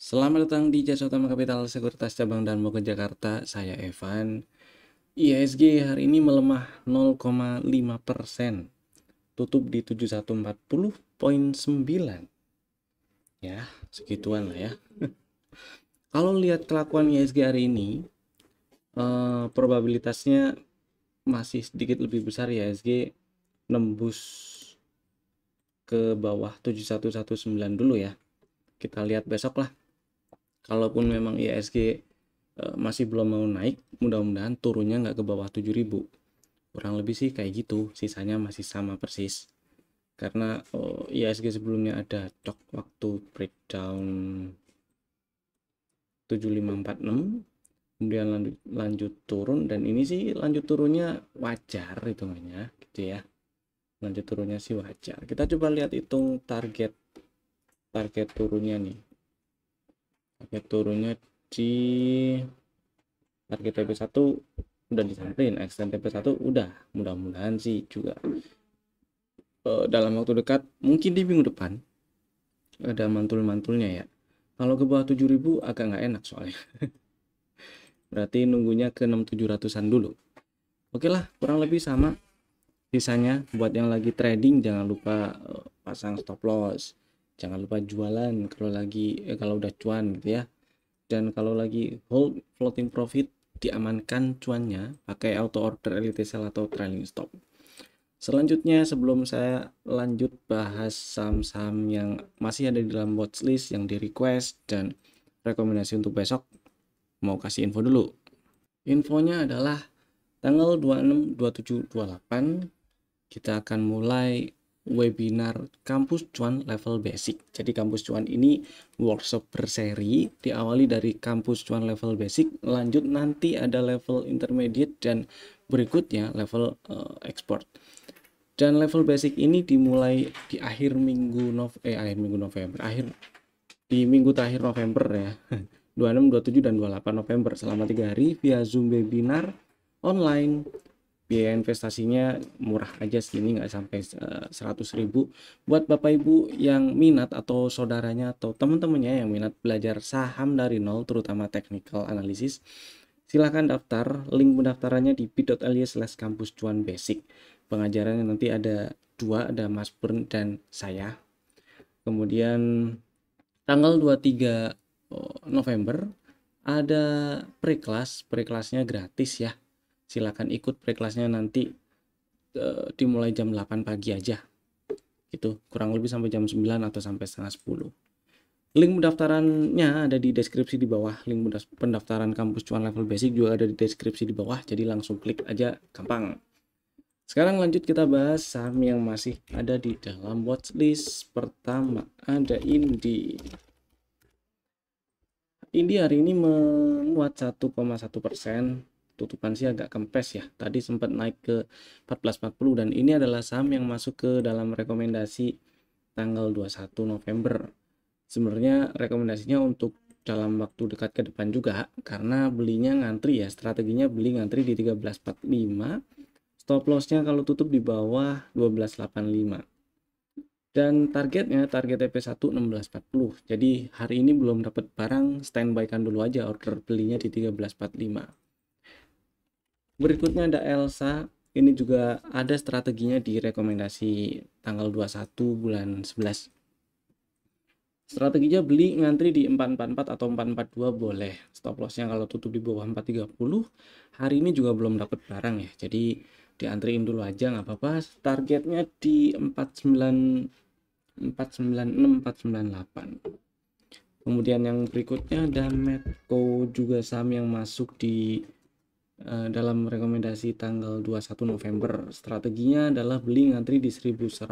Selamat datang di Jasa Utama Kapital Sekuritas Cabang dan Moga Jakarta. Saya Evan. IHSG hari ini melemah 0,5%. Tutup di 7140,9. Ya, segituan lah ya. Kalau lihat kelakuan IHSG hari ini, probabilitasnya masih sedikit lebih besar IHSG nembus ke bawah 7119 dulu ya. Kita lihat besok lah. Kalaupun memang IHSG masih belum mau naik, mudah-mudahan turunnya nggak ke bawah 7.000. Kurang lebih sih kayak gitu, sisanya masih sama persis. Karena IHSG sebelumnya ada cok waktu breakdown 7546, kemudian lanjut turun, dan ini sih lanjut turunnya wajar hitungannya gitu ya. Lanjut turunnya sih wajar. Kita coba lihat hitung target turunnya nih. Target turunnya di target TP1 udah disamperin, extend TP1 udah, mudah-mudahan sih juga dalam waktu dekat, mungkin di minggu depan ada mantul-mantulnya ya. Kalau ke bawah 7.000 agak nggak enak soalnya. Berarti nunggunya ke 6.700-an dulu. Oke lah, kurang lebih sama. Sisanya buat yang lagi trading jangan lupa pasang stop loss. Jangan lupa jualan kalau udah cuan gitu ya. Dan kalau lagi hold floating profit, diamankan cuannya pakai auto order elite sell atau trailing stop. Selanjutnya, sebelum saya lanjut bahas saham-saham yang masih ada di dalam watchlist yang di request dan rekomendasi untuk besok, mau kasih info dulu. Infonya adalah tanggal 26, 27, 28 kita akan mulai webinar Kampus Cuan level basic. Jadi Kampus Cuan ini workshop berseri, diawali dari Kampus Cuan level basic, lanjut nanti ada level intermediate dan berikutnya level export. Dan level basic ini dimulai di akhir minggu November, di minggu terakhir November ya. 26, 27 dan 28 November selama 3 hari via Zoom webinar online. Biaya investasinya murah aja segini, nggak sampai 100.000. Buat Bapak Ibu yang minat atau saudaranya atau teman-temannya yang minat belajar saham dari nol, terutama technical analysis, silahkan daftar. Link pendaftarannya di bit.ly/kampuscuanbasic. Pengajarannya nanti ada dua, ada Mas Burn dan saya. Kemudian tanggal 23 November ada pre-kelasnya gratis ya. Silakan ikut pre-kelasnya nanti dimulai jam 8 pagi aja. Gitu, kurang lebih sampai jam 9 atau sampai setengah 10. Link pendaftarannya ada di deskripsi di bawah. Link pendaftaran Kampus Cuan level basic juga ada di deskripsi di bawah. Jadi langsung klik aja, gampang. Sekarang lanjut kita bahas saham yang masih ada di dalam watchlist. Pertama ada Indi. Indi hari ini menguat 1,1%. Tutupan sih agak kempes ya. Tadi sempat naik ke 14.40 dan ini adalah saham yang masuk ke dalam rekomendasi tanggal 21 November. Sebenarnya rekomendasinya untuk dalam waktu dekat ke depan juga, karena belinya ngantri ya, strateginya beli ngantri di 13.45, stop lossnya kalau tutup di bawah 12.85, dan target TP1 16.40. Jadi hari ini belum dapat barang, standby kan dulu aja, order belinya di 13.45. Berikutnya ada Elsa. Ini juga ada strateginya di rekomendasi tanggal 21 bulan 11. Strateginya beli ngantri di 444 atau 442 boleh. Stop lossnya kalau tutup di bawah 430. Hari ini juga belum dapat barang ya. Jadi diantriin dulu aja nggak apa-apa. Targetnya di 496 498. Kemudian yang berikutnya ada Medco, juga saham yang masuk di dalam rekomendasi tanggal 21 November. Strateginya adalah beli ngantri di 1100.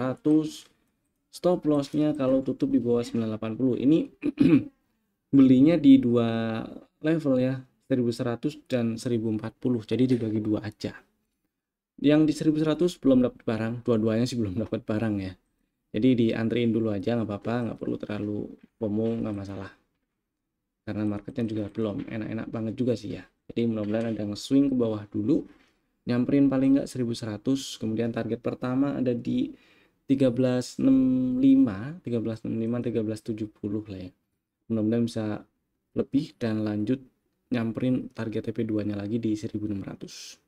Stop lossnya kalau tutup di bawah 980. Ini belinya di dua level ya, 1100 dan 1040. Jadi dibagi dua aja. Yang di 1100 belum dapat barang, dua-duanya sih belum dapat barang ya. Jadi diantriin dulu aja, nggak apa-apa, nggak perlu terlalu FOMO, nggak masalah. Karena marketnya juga belum enak-enak banget juga sih ya. Jadi mudah-mudahan ada nge-swing ke bawah dulu, nyamperin paling nggak 1100. Kemudian target pertama ada di 1365, 1370 lah ya. mudah-mudahan bisa lebih dan lanjut nyamperin target TP2 nya lagi di 1600.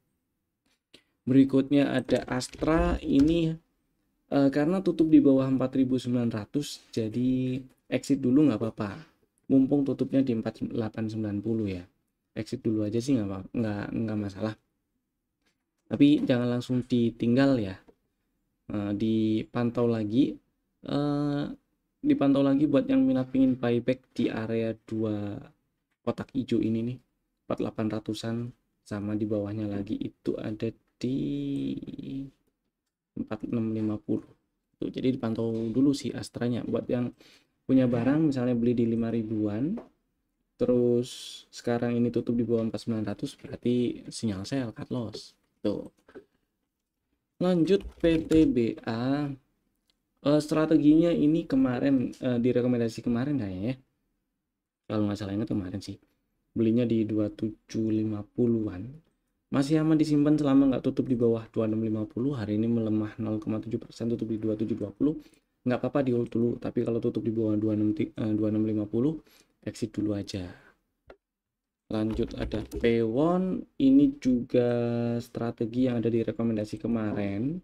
Berikutnya ada Astra, ini karena tutup di bawah 4900 jadi exit dulu nggak apa-apa, mumpung tutupnya di 4890 ya, exit dulu aja sih nggak masalah, tapi jangan langsung ditinggal ya. Dipantau lagi buat yang minat pingin buyback di area 2 kotak hijau ini nih, 4800-an, sama di bawahnya lagi itu ada di 4650 tuh. Jadi dipantau dulu sih Astranya buat yang punya barang, misalnya beli di 5000-an terus sekarang ini tutup di bawah 4900, berarti sinyal sell, cut loss tuh. Lanjut PTBA, strateginya ini kemarin direkomendasi kemarin kayaknya ya, kalau nggak salah ingat kemarin sih, belinya di 2750-an, masih aman disimpan selama nggak tutup di bawah 2650. Hari ini melemah 0,7%, tutup di 2720, nggak apa-apa di hold dulu, tapi kalau tutup di bawah 2650 exit dulu aja. Lanjut ada Pewon, ini juga strategi yang ada di rekomendasi kemarin,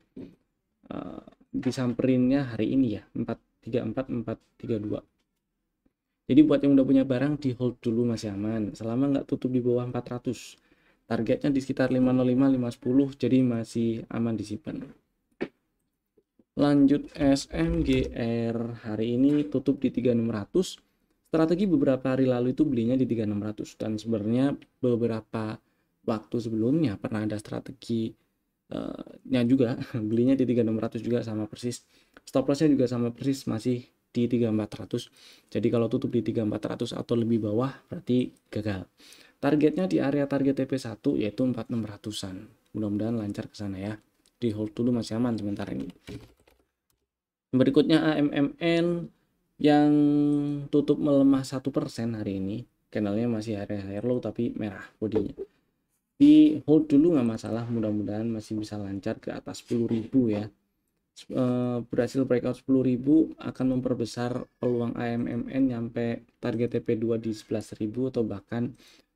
disamperinnya hari ini ya, 434 432. Jadi buat yang udah punya barang di hold dulu, masih aman selama nggak tutup di bawah 400, targetnya di sekitar 505 510, jadi masih aman disimpan. Lanjut SMGR, hari ini tutup di 3600. Strategi beberapa hari lalu itu belinya di 3600, dan sebenarnya beberapa waktu sebelumnya pernah ada strategi nya juga belinya di 3600 juga, sama persis. Stop lossnya juga sama persis, masih di 3400. Jadi kalau tutup di 3400 atau lebih bawah berarti gagal. Targetnya di area target TP1 yaitu 4600-an. Mudah-mudahan lancar ke sana ya. Di hold dulu, masih aman sementara ini. Berikutnya AMMN yang tutup melemah 1% hari ini. Candlenya masih area higher low tapi merah bodinya. Di hold dulu nggak masalah, mudah-mudahan masih bisa lancar ke atas 10.000 ya. Berhasil breakout 10.000 akan memperbesar peluang AMMN nyampe target TP2 di 11.000 atau bahkan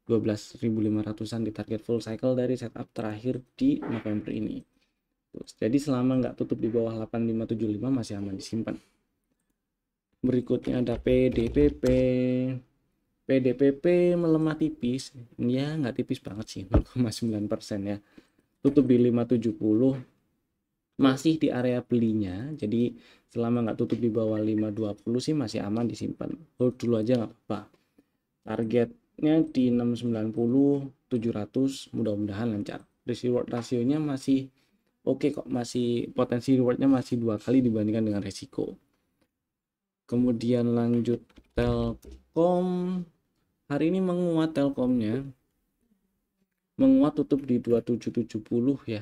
12.500-an di target full cycle dari setup terakhir di November ini. Jadi selama nggak tutup di bawah 8575 masih aman disimpan. Berikutnya ada PDPP. PDPP melemah tipis, ya nggak tipis banget sih, 0,9% ya. Tutup di 570, masih di area belinya, jadi selama nggak tutup di bawah 520 sih masih aman disimpan. Hold dulu aja nggak apa-apa. Targetnya di 690 700, mudah-mudahan lancar. Risk reward rasionya masih oke kok, masih potensi rewardnya masih 2 kali dibandingkan dengan resiko. Kemudian lanjut Telkom, hari ini menguat, Telkomnya menguat tutup di 2770 ya,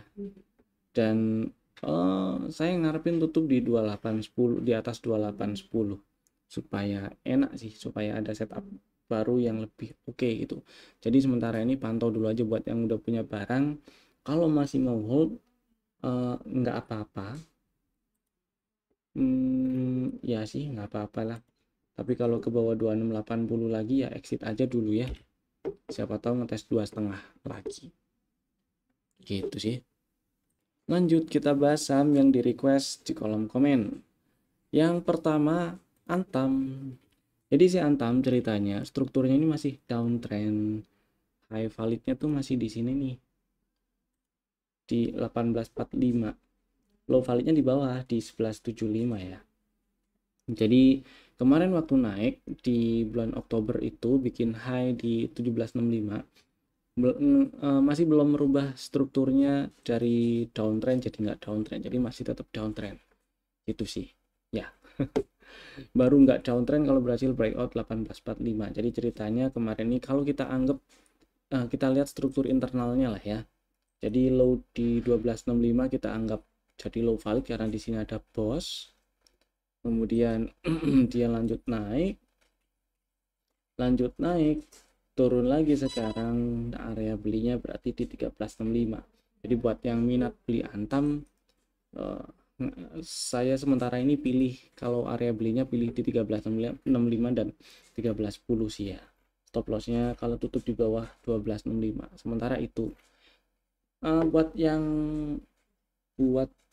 dan saya ngarepin tutup di 2810, di atas 2810 supaya enak sih, supaya ada setup baru yang lebih oke gitu. Jadi sementara ini pantau dulu aja buat yang udah punya barang. Kalau masih mau hold nggak apa-apa, ya sih nggak apa-apa lah, tapi kalau ke bawah 2680 lagi ya exit aja dulu ya, siapa tahu ngetes 2,5 lagi gitu sih. Lanjut kita bahas saham yang di request di kolom komen. Yang pertama Antam. Jadi si Antam ceritanya strukturnya ini masih downtrend, high validnya tuh masih di sini nih di 1845, low validnya di bawah di 1175 ya. Jadi kemarin waktu naik di bulan Oktober itu bikin high di 1765, masih belum merubah strukturnya dari downtrend jadi nggak downtrend, jadi masih tetap downtrend itu sih ya. Baru nggak downtrend kalau berhasil breakout 1845. Jadi ceritanya kemarin ini kalau kita anggap kita lihat struktur internalnya lah ya. Jadi low di 1265 kita anggap jadi low valid karena di sini ada boss. Kemudian dia lanjut naik, turun lagi, sekarang area belinya berarti di 1365. Jadi buat yang minat beli Antam, Saya sementara ini pilih, kalau area belinya pilih di 13.65 dan 13.10 sih ya. Stop lossnya kalau tutup di bawah 12.65. Sementara itu buat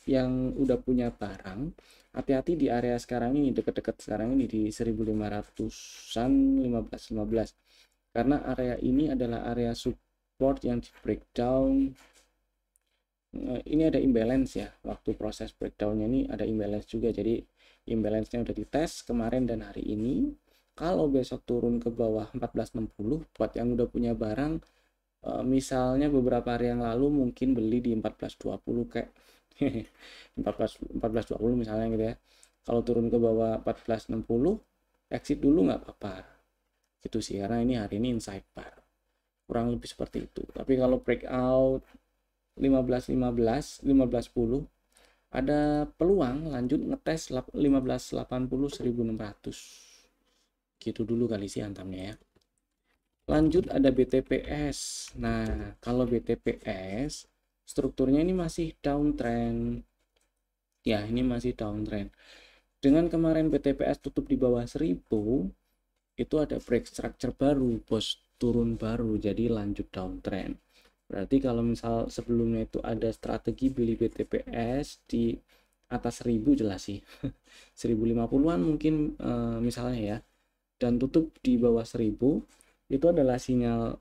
yang udah punya barang, hati-hati di area sekarang ini, deket-deket sekarang ini di 1500-an, 15 karena area ini adalah area support yang di breakdown. Ini ada imbalance ya, waktu proses breakdownnya ini ada imbalance juga, jadi imbalance-nya udah dites kemarin dan hari ini. Kalau besok turun ke bawah 14.60, buat yang udah punya barang, misalnya beberapa hari yang lalu mungkin beli di 14.20 kayak 14.20 misalnya gitu ya, kalau turun ke bawah 14.60 exit dulu nggak apa-apa gitu sih, karena ini hari ini inside bar, kurang lebih seperti itu. Tapi kalau breakout 15.15, 15.10 ada peluang lanjut ngetes 15.80, 1.600 gitu dulu kali sih hantamnya ya. Lanjut ada BTPS. Nah, kalau BTPS strukturnya ini masih downtrend. Ya, ini masih downtrend. Dengan kemarin BTPS tutup di bawah 1000, itu ada break structure baru, bos turun baru, jadi lanjut downtrend. Berarti kalau misal sebelumnya itu ada strategi beli BTPS di atas 1000 jelas sih. 1050-an mungkin misalnya ya. Dan tutup di bawah 1000 itu adalah sinyal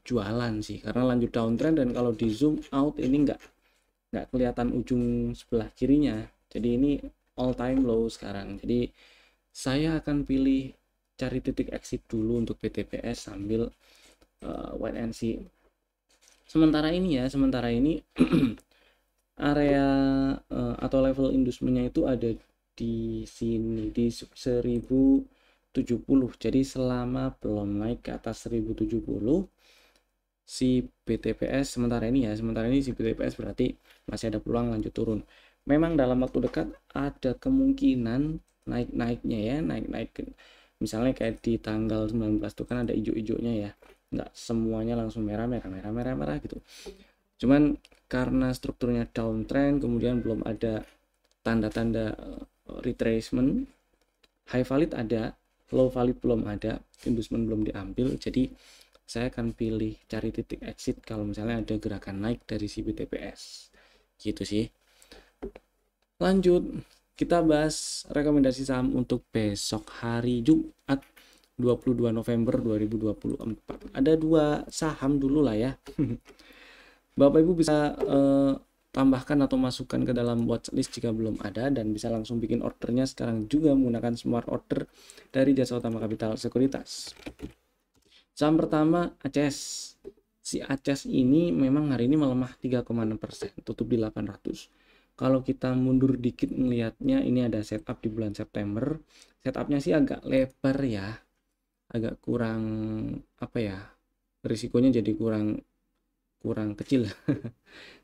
jualan sih, karena lanjut downtrend. Dan kalau di zoom out ini nggak kelihatan ujung sebelah kirinya, jadi ini all time low sekarang. Jadi saya akan pilih cari titik exit dulu untuk BTPS sambil wait and see. Sementara ini area atau level inducement-nya itu ada di sini di 1070. Jadi selama belum naik ke atas 1070 si BTPS sementara ini si BTPS berarti masih ada peluang lanjut turun. Memang dalam waktu dekat ada kemungkinan naik-naiknya ya, naik misalnya kayak di tanggal 19 itu kan ada hijau-hijaunya ya, nggak semuanya langsung merah gitu. Cuman karena strukturnya downtrend, kemudian belum ada tanda-tanda retracement, high valid ada, low valid belum ada, inducement belum diambil, jadi saya akan pilih cari titik exit kalau misalnya ada gerakan naik dari si BTPS gitu sih. Lanjut kita bahas rekomendasi saham untuk besok hari Jumat 22 November 2024. Ada 2 saham dulu lah ya. Bapak Ibu bisa tambahkan atau masukkan ke dalam watchlist jika belum ada, dan bisa langsung bikin ordernya sekarang juga menggunakan smart order dari Jasa Utama Capital Sekuritas. Saham pertama ACS. Si ACS ini memang hari ini melemah 3,6%, tutup di 800. Kalau kita mundur dikit melihatnya, ini ada setup di bulan September. Setupnya sih agak lebar ya, agak kurang apa ya, risikonya jadi kurang kecil.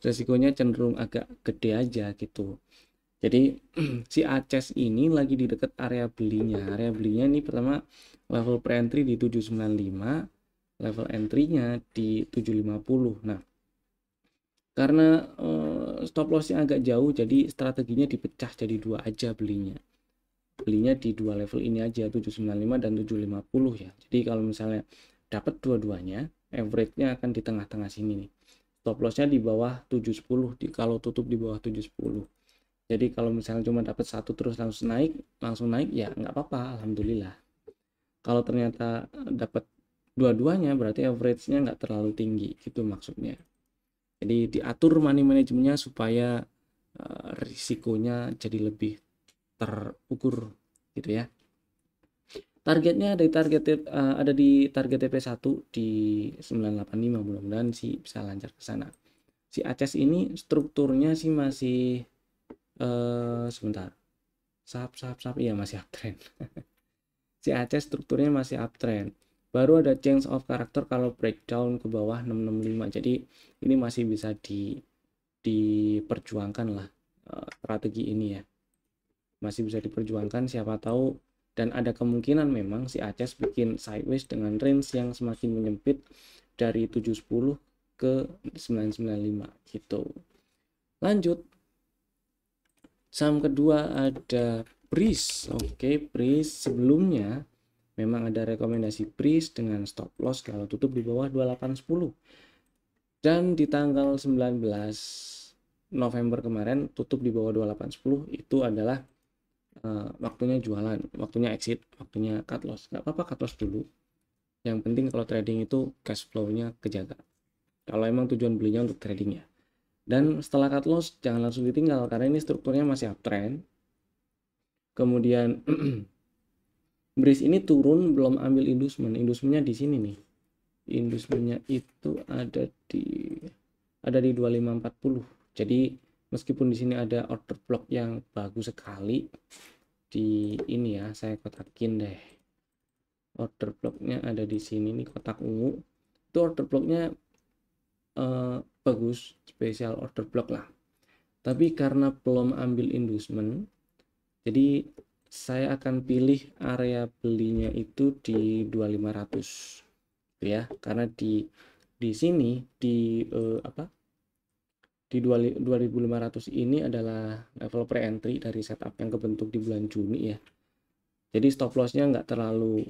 Risikonya cenderung agak gede aja gitu. Jadi si ACS ini lagi di dekat area belinya. Area belinya ini pertama level pre-entry di 795, level entry-nya di 750. Nah, karena stop loss-nya agak jauh, jadi strateginya dipecah jadi 2 aja belinya. Belinya di 2 level ini aja, 795 dan 750 ya. Jadi kalau misalnya dapat dua-duanya, average-nya akan di tengah-tengah sini nih. Stop loss-nya di bawah 710, kalau tutup di bawah 710. Jadi kalau misalnya cuma dapat satu terus langsung naik ya nggak apa-apa, alhamdulillah. Kalau ternyata dapat dua-duanya berarti average-nya nggak terlalu tinggi gitu maksudnya. Jadi diatur money manajemennya supaya risikonya jadi lebih terukur gitu ya. Targetnya ada di target TP1 di 985, mudah-mudahan sih bisa lancar ke sana. Si ACS ini strukturnya sih masih sebentar, sahab iya masih uptrend. Si ACS strukturnya masih uptrend, baru ada change of character kalau breakdown ke bawah 665, jadi ini masih bisa diperjuangkan lah, strategi ini ya masih bisa diperjuangkan, siapa tahu. Dan ada kemungkinan memang si ACS bikin sideways dengan range yang semakin menyempit dari 710 ke 995 gitu. Lanjut Saham kedua ada Breeze. Oke, Breeze sebelumnya memang ada rekomendasi Breeze dengan stop loss kalau tutup di bawah 2810. Dan di tanggal 19 November kemarin tutup di bawah 2810 itu adalah waktunya jualan, waktunya exit, waktunya cut loss. Nggak apa-apa cut loss dulu. Yang penting kalau trading itu cash flow-nya kejaga. Kalau emang tujuan belinya untuk trading ya. Dan setelah cut loss jangan langsung ditinggal karena ini strukturnya masih uptrend. Kemudian Breeze ini turun belum ambil inducement. Inducementnya di sini nih. Inducementnya itu ada di 2540. Jadi meskipun di sini ada order block yang bagus sekali di ini ya, saya kotakin deh. Order blocknya ada di sini nih, kotak ungu. Itu order blocknya bagus, spesial order block lah. Tapi karena belum ambil inducement, jadi saya akan pilih area belinya itu di 2500 ya, karena di sini di di 2500 ini adalah level pre-entry dari setup yang kebentuk di bulan Juni ya. Jadi stop lossnya nggak terlalu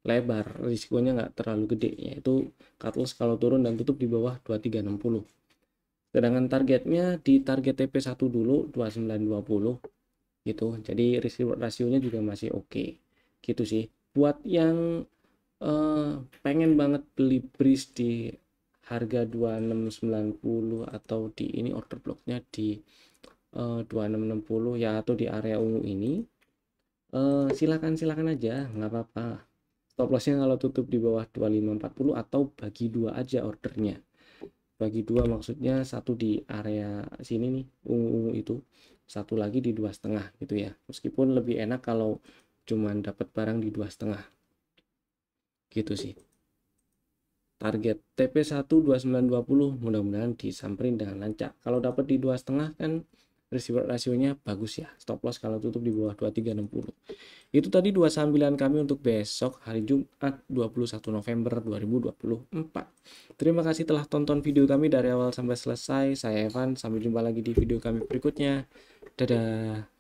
lebar, risikonya nggak terlalu gede, yaitu cut loss kalau turun dan tutup di bawah 2360. Sedangkan targetnya di target TP1 dulu 2920 gitu. Jadi rasionya juga masih oke. Gitu sih. Buat yang pengen banget beli Breeze di harga 2690 atau di ini order blocknya di 2660 ya, atau di area ungu ini, silakan aja, nggak apa-apa. Stop lossnya kalau tutup di bawah 2540 atau bagi dua aja ordernya. Bagi dua maksudnya satu di area sini nih ungu itu, satu lagi di 2,5 gitu ya. Meskipun lebih enak kalau cuman dapat barang di 2,5 gitu sih. Target TP1 2920 mudah-mudahan disamperin dengan lancar. Kalau dapat di 2,5 kan rasionya bagus ya. Stop loss kalau tutup di bawah 2360. Itu tadi dua saham pilihan kami untuk besok hari Jumat 21 November 2024. Terima kasih telah tonton video kami dari awal sampai selesai. Saya Evan, sampai jumpa lagi di video kami berikutnya. Dadah.